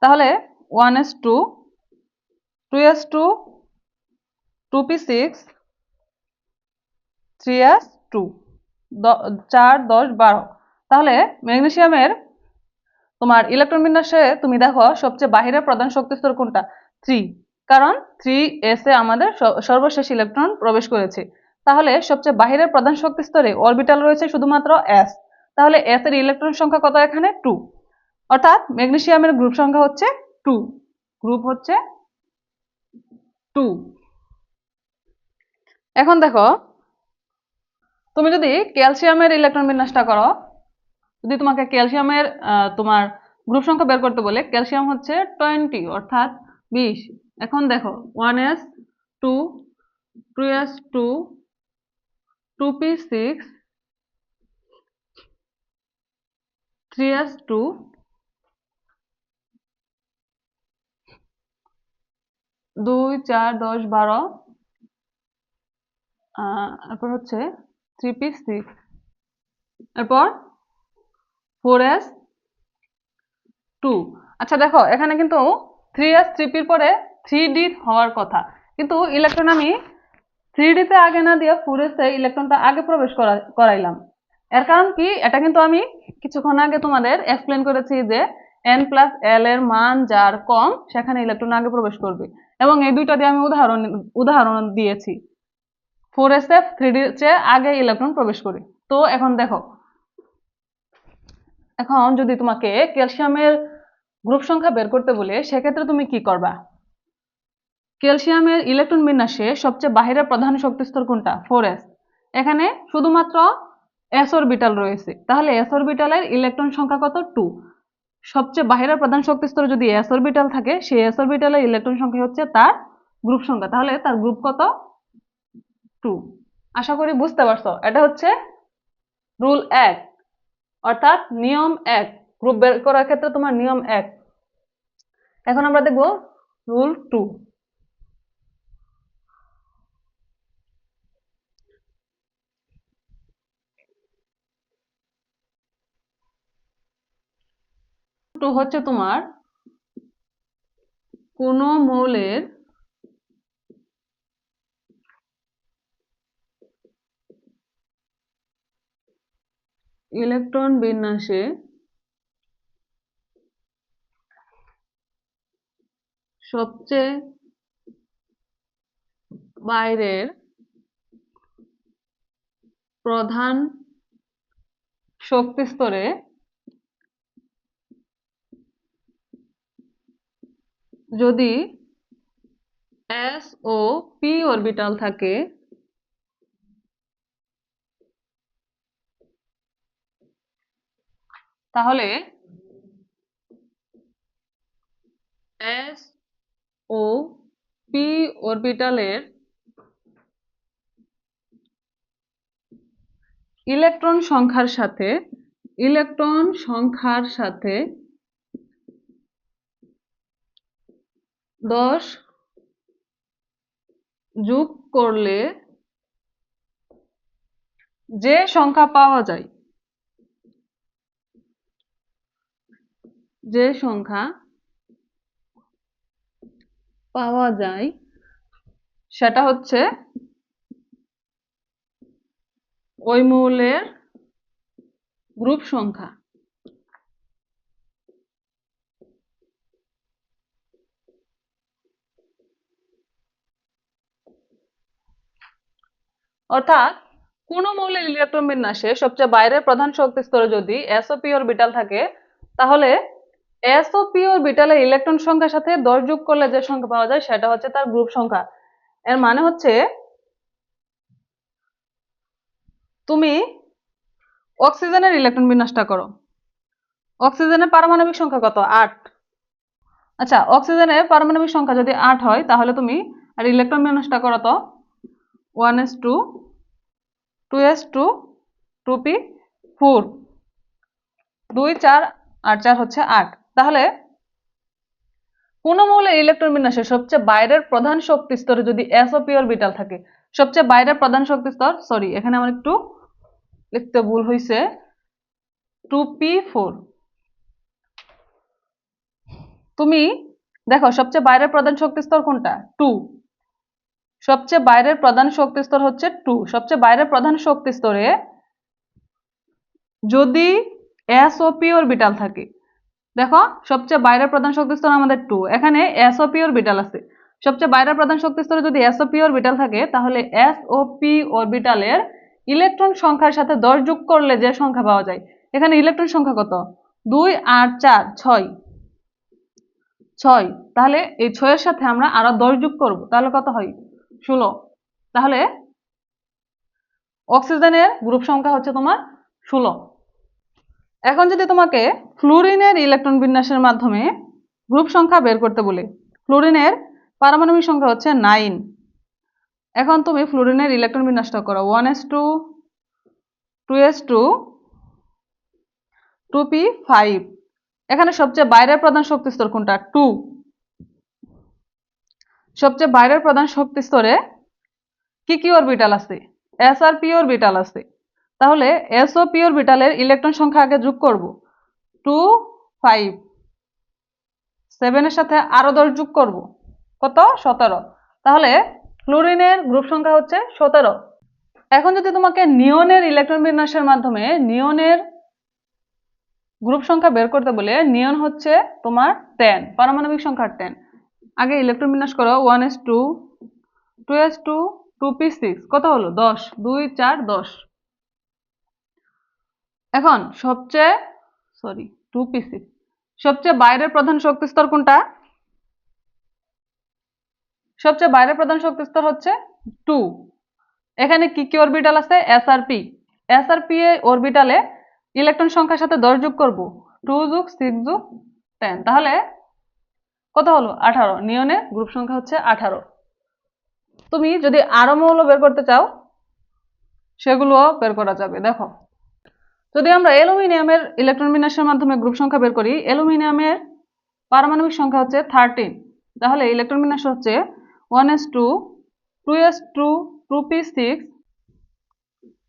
তাহলে 1s2, 2s2, 2p6, 3s2, 4, 10, 12। তাহলে ম্যাগনেসিয়ামের তোমার ইলেকট্রন বিন্যাসে তুমি দেখো সবচেয়ে বাহিরের প্রধান শক্তিস্তর কোনটা? 3, কারণ 3s এ আমাদের সর্বশেষ ইলেকট্রন প্রবেশ করেছে। তাহলে সবচেয়ে বাহিরের প্রধান শক্তিস্তরে অরবিটাল রয়েছে শুধুমাত্র s, তাহলে s এর ইলেকট্রন সংখ্যা কত? এখানে 2, অর্থাৎ ম্যাগনেসিয়ামের গ্রুপ সংখ্যা হচ্ছে 2, গ্রুপ হচ্ছে 2। এখন দেখো তুমি যদি ক্যালসিয়ামের ইলেকট্রন বিন্যাসটা করো, যদি তোমাকে ক্যালসিয়ামের তোমার গ্রুপ সংখ্যা বের করতে বলে, ক্যালসিয়াম হচ্ছে 20, অর্থাৎ 20। এখন দেখো 1s2, 2s2, 2p6 3s2 2 4 10 12 এরপর হচ্ছে 3p6 এরপর 4s2। আচ্ছা দেখো এখানে কিন্তু 3s 3p এর পরে 3d হওয়ার কথা, কিন্তু ইলেকট্রন আমি 3d তে আগে না দিয়ে 4s এ ইলেকট্রনটা আগে প্রবেশ করাইলাম। এর কারণ কি, এটা কিন্তু আমি কিছুক্ষণ আগে তোমাদের এক্সপ্লেন করেছি যে n+l এর মান যার কম সেখানে ইলেকট্রন আগে প্রবেশ করবে, এবং এই দুইটা দিয়ে আমি উদাহরণ দিয়েছি। 4s এ 3d এর চেয়ে আগে ইলেকট্রন প্রবেশ করে। তো এখন দেখো, এখন যদি তোমাকে ক্যালসিয়ামের গ্রুপ সংখ্যা বের করতে বলে সেক্ষেত্রে তুমি কি করবা? ক্যালসিয়ামের ইলেকট্রন বিন্যাসে সবচেয়ে বাহিরের প্রধান শক্তিস্তর কোনটা? 4s। এখানে শুধুমাত্র s অরবিটাল রয়েছে, তাহলে s অরবিটালের ইলেকট্রন সংখ্যা কত? 2। সবচেয়ে বাহিরের প্রধান শক্তিস্তরে যদি s অরবিটাল থাকে, সেই s অরবিটালের ইলেকট্রন সংখ্যা হচ্ছে তার গ্রুপ সংখ্যা, তাহলে তার গ্রুপ কত? 2। আশা করি বুঝতে পারছো, এটা হচ্ছে রুল 1, অর্থাৎ নিয়ম 1। গ্রুপ বের করার ক্ষেত্রে তোমার নিয়ম 1। এখন আমরা দেখব রুল 2। হচ্ছে তোমার কোন মৌলের ইলেকট্রন বিন্যাসে সবচেয়ে বাইরের প্রধান শক্তিস্তরে যদি s ও p অরবিটাল থাকে তাহলে s ও p অরবিটালের ইলেকট্রন সংখ্যার সাথে 10 যোগ করলে যে সংখ্যা পাওয়া যায় সেটা হচ্ছে ওই মৌলের গ্রুপ সংখ্যা। অর্থাৎ কোন মৌলের ইলেকট্রন বিন্যাসে সবচেয়ে বাইরের প্রধান শক্তিস্তরে যদি s ও p অরবিটাল থাকে তাহলে s ও p অরবিটালের ইলেকট্রন সংখ্যার সাথে 10 যোগ করলে যে সংখ্যা পাওয়া যায় সেটা হচ্ছে তার গ্রুপ সংখ্যা। এর মানে হচ্ছে তুমি অক্সিজেনের ইলেকট্রন বিন্যাসটা করো। অক্সিজেনের পারমাণবিক সংখ্যা কত? 8। আচ্ছা, অক্সিজেনের পারমাণবিক সংখ্যা যদি 8 হয় তাহলে তুমি আর ইলেকট্রন বিন্যাসটা করো তো 1s2 2s2 2p4 2 4 আর 4 হচ্ছে 8। তাহলে কোন মৌলের ইলেকট্রন বিন্যাসে সবচেয়ে বাইরের প্রধান শক্তি স্তরে যদি s ও p অরবিটাল থাকে, সবচেয়ে বাইরের প্রধান শক্তি স্তর, সরি এখানে আমার একটু লিখতে ভুল হয়েছে, 2p4। তুমি দেখো সবচেয়ে বাইরের প্রধান শক্তি স্তর কোনটা? 2। সবচেয়ে বাইরের প্রধান শক্তি স্তর হচ্ছে 2। সবচেয়ে বাইরের প্রধান শক্তি স্তরে যদি s ও p অরবিটাল থাকে, দেখো সবচেয়ে বাইরের প্রধান শক্তি স্তর আমাদের 2, এখানে s ও p অরবিটাল আছে। সবচেয়ে বাইরের প্রধান শক্তি স্তরে যদি s ও p অরবিটাল থাকে তাহলে s ও p অরবিটালের ইলেকট্রন সংখ্যার সাথে 10 যোগ করলে যে সংখ্যা পাওয়া যায়, এখানে ইলেকট্রন সংখ্যা কত? 2 8 4 6। তাহলে এই 6 এর সাথে আমরা আরো 10 যোগ করব, তাহলে কত হয়? 16। তাহলে অক্সিজেনের গ্রুপ সংখ্যা হচ্ছে তোমার 16। এখন যদি তোমাকে ফ্লুরিনের ইলেকট্রন বিন্যাসের মাধ্যমে গ্রুপ সংখ্যা বের করতে বলে, ফ্লুরিনের পারমাণবিক সংখ্যা হচ্ছে 9। এখন তুমি ফ্লুরিনের ইলেকট্রন বিন্যাসটা করো 1s2 2s2 2p5। এখানে সবচেয়ে বাইরের প্রধান শক্তি স্তর কোনটা? 2। সবচেয়ে বাইরের প্রধান শক্তি স্তরে কি অরবিটাল আছে? s আর p অরবিটাল আছে। তাহলে s ও p অরবিটালের ইলেকট্রন সংখ্যা আগে যোগ করব। 2 5 7 এর সাথে আরো 10 যোগ করব, কত? 17। তাহলে ফ্লুরিনের গ্রুপ সংখ্যা হচ্ছে 17। এখন যদি তোমাকে নিয়নের ইলেকট্রন বিন্যাসের মাধ্যমে নিয়নের গ্রুপ সংখ্যা বের করতে বলে, নিয়ন হচ্ছে তোমার 10, পারমাণবিক সংখ্যা 10। আগে ইলেকট্রন বিন্যাস করো, 1s2 2s2 2p6, কত হলো? 10। 2 4 10। এখন সরি 2p6 সবচেয়ে বাইরের প্রধান শক্তি স্তর কোনটা? সবচেয়ে বাইরের প্রধান শক্তি স্তর হচ্ছে 2। এখানে কি অরবিটাল আছে? s আর p। s আর p এ অরবিটালে ইলেকট্রন সংখ্যার সাথে 10 যোগ করব, 2 যোগ 6 যোগ 10, তাহলে কত হলো? 18। নিয়নের গ্রুপ সংখ্যা হচ্ছে 18। তুমি যদি আরো মৌল বের করতে চাও সেগুলোও বের করা যাবে। দেখো, যদি আমরা অ্যালুমিনিয়ামের ইলেকট্রন বিন্যাসের মাধ্যমে গ্রুপ সংখ্যা বের করি, অ্যালুমিনিয়ামের পারমাণবিক সংখ্যা হচ্ছে 13। তাহলে ইলেকট্রন বিন্যাস হচ্ছে 1s2 2s2 2p6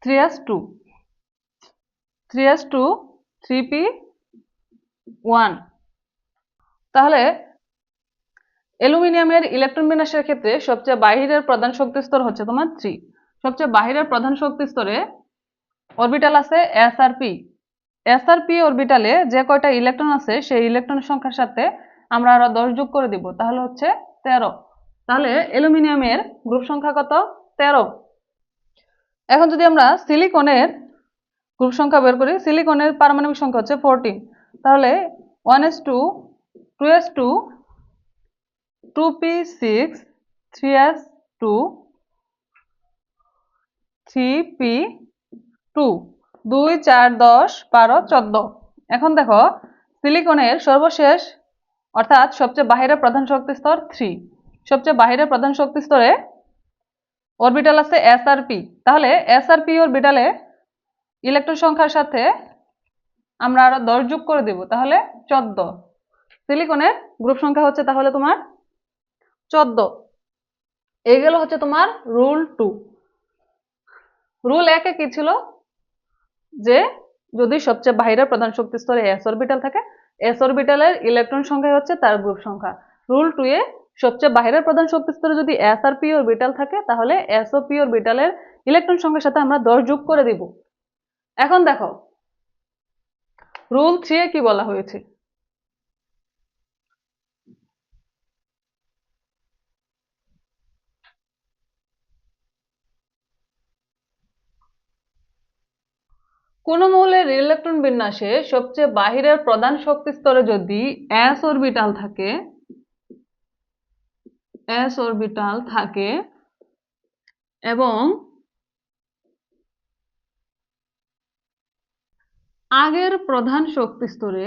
3s2 3s2 3p1। তাহলে অ্যালুমিনিয়ামের ইলেকট্রন বিন্যাসের ক্ষেত্রে সবচেয়ে বাহিরের প্রধান শক্তি স্তর হচ্ছে তোমার 3। সবচেয়ে বাহিরের প্রধান শক্তি স্তরে অরবিটাল আছে s আর p। s আর p অরবিটালে যে কয়টা ইলেকট্রন আছে সেই ইলেকট্রনের সংখ্যার সাথে আমরা আরো 10 যোগ করে দিব, তাহলে হচ্ছে 13। তাহলে অ্যালুমিনিয়ামের গ্রুপ সংখ্যা কত? 13। এখন যদি আমরা সিলিকনের গ্রুপ সংখ্যা বের করি, সিলিকনের পারমাণবিক সংখ্যা হচ্ছে 14। তাহলে 1s2 2s2 2p6 3s2 3p2 2 4 10 12 14। এখন দেখো, সিলিকনের সর্বশেষ অর্থাৎ সবচেয়ে বাহিরের প্রধান শক্তি স্তর 3। সবচেয়ে বাহিরের প্রধান শক্তি স্তরে অরবিটাল আছে s আর p। তাহলে s আর p অরবিটালে ইলেকট্রন সংখ্যার সাথে আমরা আরো 10 যোগ করে দেব, তাহলে 14। সিলিকনের গ্রুপ সংখ্যা হচ্ছে তাহলে তোমার 14। এই গেল হচ্ছে তোমার রুল 2। রুল 1 এ কি ছিল? যে যদি সবচেয়ে বাহিরের প্রধান শক্তি স্তরে s অরবিটাল থাকে, s অরবিটালের ইলেকট্রন সংখ্যা হচ্ছে তার গ্রুপ সংখ্যা। রুল 2 এ সবচেয়ে বাহিরের প্রধান শক্তি স্তরে যদি s আর p অরবিটাল থাকে, তাহলে s ও p অরবিটালের ইলেকট্রন সংখ্যার সাথে আমরা 10 যোগ করে দিব। এখন দেখো, রুল 3 এ কি বলা হয়েছে? কোন মৌলের ইলেকট্রন বিন্যাসে সবচেয়ে বাহিরের প্রধান শক্তি স্তরে যদি s অরবিটাল থাকে এবং আগের প্রধান শক্তি স্তরে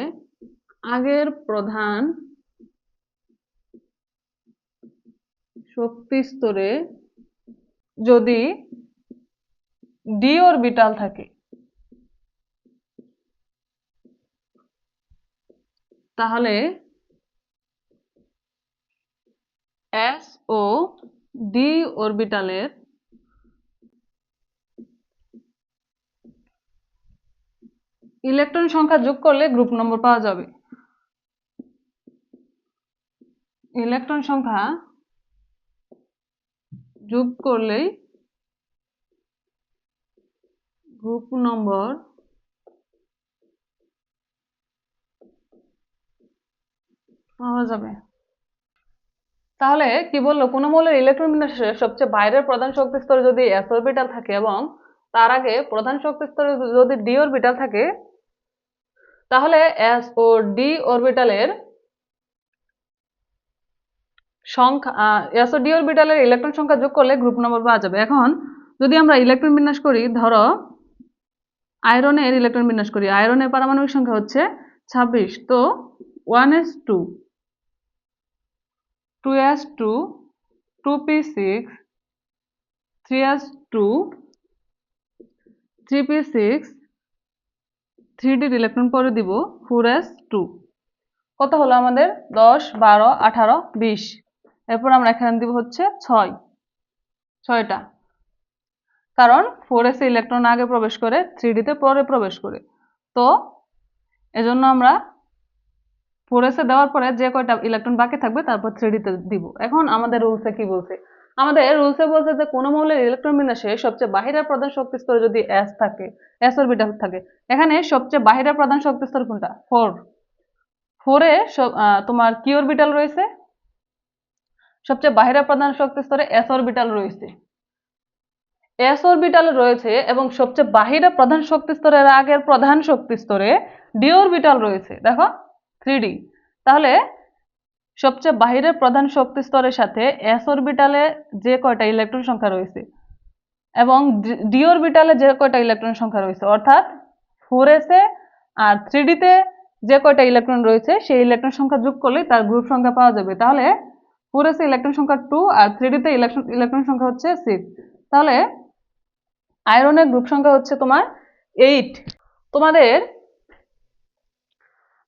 যদি d অরবিটাল থাকে, তাহলে s ও d অরবিটালের ইলেকট্রন সংখ্যা যোগ করলে গ্রুপ নম্বর পাওয়া যাবে। ইলেকট্রন সংখ্যা যোগ করলেই গ্রুপ নম্বর পাওয়া যাবে। তাহলে কি বললো, কোন মৌলের ইলেকট্রন বিন্যাসে সবচেয়ে বাইরের প্রধান শক্তি স্তরে যদি s অরবিটাল থাকে এবং তার আগে প্রধান শক্তি স্তরে যদি d অরবিটাল থাকে, তাহলে s ও d অরবিটালের সংখ্যা s ও d অরবিটালের ইলেকট্রন সংখ্যা যোগ করলে গ্রুপ নম্বর পাওয়া যাবে। এখন যদি আমরা ইলেকট্রন বিন্যাস করি, ধরো আয়রনের ইলেকট্রন বিন্যাস করি, আয়রনের পারমাণবিক সংখ্যা হচ্ছে 26। তো 1s2 2s2 2p6 3s2 3p6 3d electron পরে দিব 4s2। কত হলো আমাদের? 10 12 18 20। এরপর আমরা এখানে দিব হচ্ছে 6টা, কারণ 4s এ ইলেকট্রন আগে প্রবেশ করে, 3d তে পরে প্রবেশ করে। তো এজন্য আমরা 4s এ দেওয়ার পরে যে কয়টা ইলেকট্রন বাকি থাকবে তারপর 3d তে দিব। এখন আমাদের রুলসে কি বলছে? আমাদের রুলসে বলছে যে কোনো মৌলের ইলেকট্রন বিন্যাসে সবচেয়ে বাহিরের প্রধান শক্তি স্তরে যদি s থাকে, s অরবিটাল থাকে, এখানে সবচেয়ে বাহিরের প্রধান শক্তি স্তর কোনটা? 4 এ তোমার কি অরবিটাল রয়েছে? সবচেয়ে বাহিরের প্রধান শক্তি স্তরে s অরবিটাল রয়েছে, s অরবিটাল রয়েছে, এবং সবচেয়ে বাহিরে প্রধান শক্তি স্তরের আগের প্রধান শক্তি স্তরে d অরবিটাল রয়েছে। দেখো 3d। তাহলে সবচেয়ে বাহিরের প্রধান শক্তি স্তরের সাথে s অরবিটালে যে কয়টা ইলেকট্রন সংখ্যা রয়েছে এবং d অরবিটালে যে কয়টা ইলেকট্রন সংখ্যা রয়েছে, অর্থাৎ 4s এ আর 3d তে যে কয়টা ইলেকট্রন রয়েছে সেই ইলেকট্রন সংখ্যা যোগ করলে তার গ্রুপ সংখ্যা পাওয়া যাবে। তাহলে 4s এ ইলেকট্রন সংখ্যা 2 আর 3d তে ইলেকট্রন সংখ্যা হচ্ছে 6। তাহলে আয়রনের গ্রুপ সংখ্যা হচ্ছে তোমার 8। তোমাদের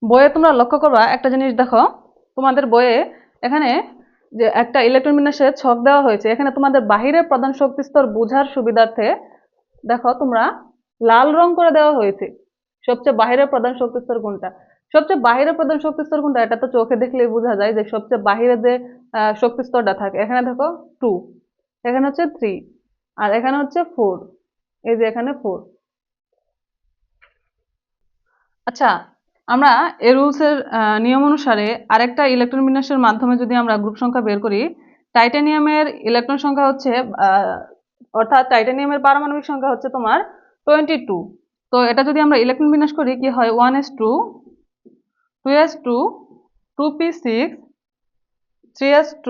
বইয়ে তোমরা লক্ষ্য করবা একটা জিনিস, দেখো তোমাদের বইয়ে এখানে যে একটা ইলেকট্রন বিন্যাসের ছক দেওয়া হয়েছে, এখানে তোমাদের বাহিরের প্রধান শক্তি স্তর বোঝার সুবিধার্থে দেখো তোমরা লাল রং করে দেওয়া হয়েছে সবচেয়ে বাহিরের প্রধান শক্তি স্তর কোনটা। সবচেয়ে বাহিরের প্রধান শক্তি স্তর কোনটা এটা তো চোখে দেখলেই বোঝা যায় যে সবচেয়ে বাহিরে যে শক্তি স্তরটা থাকে, এখানে দেখো 2, এখানে হচ্ছে 3, আর এখানে হচ্ছে 4। এই যে এখানে 4। আচ্ছা, আমরা এই রুলসের নিয়ম অনুসারে আরেকটা ইলেকট্রন বিন্যাসের মাধ্যমে যদি আমরা গ্রুপ সংখ্যা বের করি, টাইটানিয়ামের ইলেকট্রন সংখ্যা হচ্ছে অর্থাৎ টাইটানিয়ামের পারমাণবিক সংখ্যা হচ্ছে তোমার 22। তো এটা যদি আমরা ইলেকট্রন বিন্যাস করি কি হয়? 1s2, 2s2, 2p6, 3s2,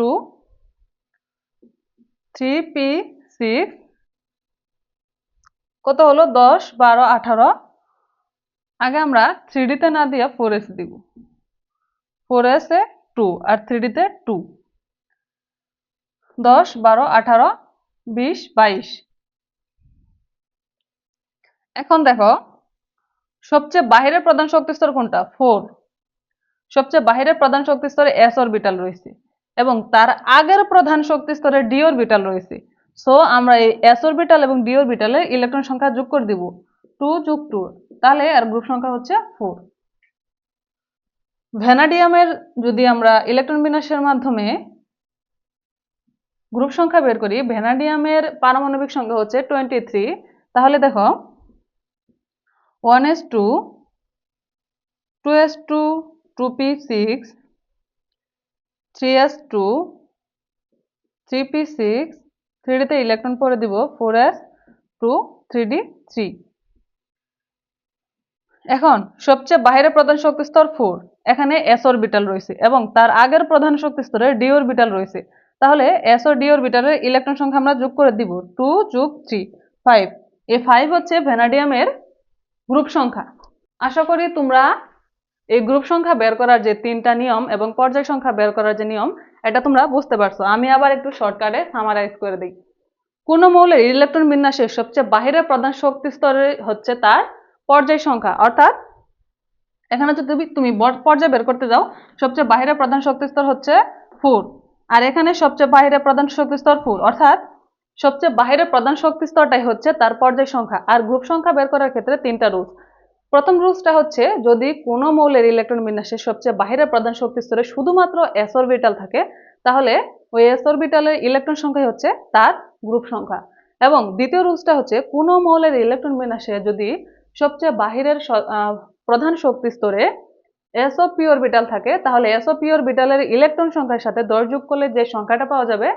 3p6, কত হলো? 10 12 18। আগে আমরা 3d তে না দিয়ে 4s দিব, 4s এ 2 আর 3d তে 2। 10 12 18 20 22। এখন দেখো সবচেয়ে বাহিরের প্রধান শক্তি স্তর কোনটা? 4। সবচেয়ে বাহিরের প্রধান শক্তি স্তরে s অরবিটাল রয়েছে এবং তার আগের প্রধান শক্তি স্তরে d অরবিটাল রয়েছে। সো আমরা এই s অরবিটাল এবং d অরবিটালে ইলেকট্রন সংখ্যা যোগ করে দিব, 2 যোগ 2, তাহলে আর গ্রুপ সংখ্যা হচ্ছে 4। ভ্যানাডিয়ামের যদি আমরা ইলেকট্রন বিন্যাসের মাধ্যমে গ্রুপ সংখ্যা বের করি, ভ্যানাডিয়ামের পারমাণবিক সংখ্যা হচ্ছে 23। তাহলে দেখো 1s2, 2s2, 2p6, 3s2, 3p6, 3d তে ইলেকট্রন পরে দিব 4s2, 3d 3। এখন সবচেয়ে বাইরের প্রধান শক্তি স্তর 4, এখানে s অরবিটাল রয়েছে এবং তার আগের প্রধান শক্তি স্তরে d অরবিটাল রয়েছে। তাহলে s ও d অরবিটালের ইলেকট্রন সংখ্যা আমরা যোগ করে দিব, 2 যোগ 3 5। এই 5 হচ্ছে ভ্যানাডিয়ামের গ্রুপ সংখ্যা। আশা করি তোমরা এই গ্রুপ সংখ্যা বের করার যে 3টা নিয়ম এবং পর্যায় সংখ্যা বের করার যে নিয়ম, এটা তোমরা বুঝতে পারছো। আমি আবার একটু শর্টকাটে সামারাইজ করে দিই। কোন মৌলের ইলেকট্রন বিন্যাসের সবচেয়ে বাহিরের প্রধান শক্তি স্তরে হচ্ছে তার পর্যায় সংখ্যা, অর্থাৎ এখানে যদি তুমি পর্যায় বের করতে যাও, সবচেয়ে বাহিরের প্রধান শক্তি স্তর হচ্ছে 4, আর এখানে সবচেয়ে বাহিরের প্রধান শক্তি স্তর 4, অর্থাৎ সবচেয়ে বাহিরের প্রধান শক্তি স্তরটাই হচ্ছে তার পর্যায় সংখ্যা। আর গ্রুপ সংখ্যা বের করার ক্ষেত্রে 3টা রুলস। প্রথম রুলসটা হচ্ছে যদি কোনো মৌলের ইলেকট্রন বিন্যাসের সবচেয়ে বাহিরের প্রধান শক্তি স্তরে শুধুমাত্র s অরবিটাল থাকে, তাহলে ওই s অরবিটালের ইলেকট্রন সংখ্যা হচ্ছে তার গ্রুপ সংখ্যা। এবং দ্বিতীয় রুলসটা হচ্ছে কোনো মৌলের ইলেকট্রন বিন্যাসে যদি সবচেয়ে বাহিরের প্রধান শক্তি স্তরে s p অরবিটাল থাকে, তাহলে s p অরবিটালের ইলেকট্রন সংখ্যার সাথে 10 যোগ করলে যে সংখ্যাটা পাওয়া যাবে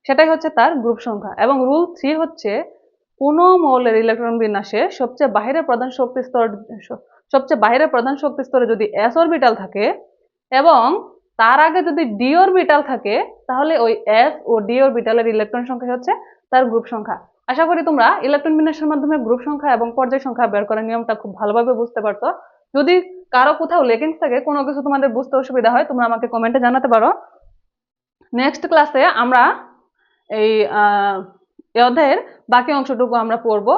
সেটাই হচ্ছে তার গ্রুপ সংখ্যা। এবং রুল 3 হচ্ছে কোনো মৌলের ইলেকট্রন বিন্যাসে সবচেয়ে বাহিরের প্রধান শক্তি স্তরে যদি s অরবিটাল থাকে এবং তার আগে যদি d অরবিটাল থাকে, তাহলে ওই s ও d অরবিটালের ইলেকট্রন সংখ্যা হচ্ছে তার গ্রুপ সংখ্যা। আশা করি তোমরা ইলেকট্রন বিন্যাসের মাধ্যমে গ্রুপ সংখ্যা এবং পর্যায় সংখ্যা বের করার নিয়মটা খুব ভালোভাবে বুঝতে পারতো। যদি কারো কোথাও লেকিংস থাকে, কোনো কিছু তোমাদের বুঝতে অসুবিধা হয়, তোমরা আমাকে কমেন্টে জানাতে পারো। নেক্সট ক্লাসে আমরা এই অধ্যায়ের বাকি অংশটুকু আমরা পড়বো।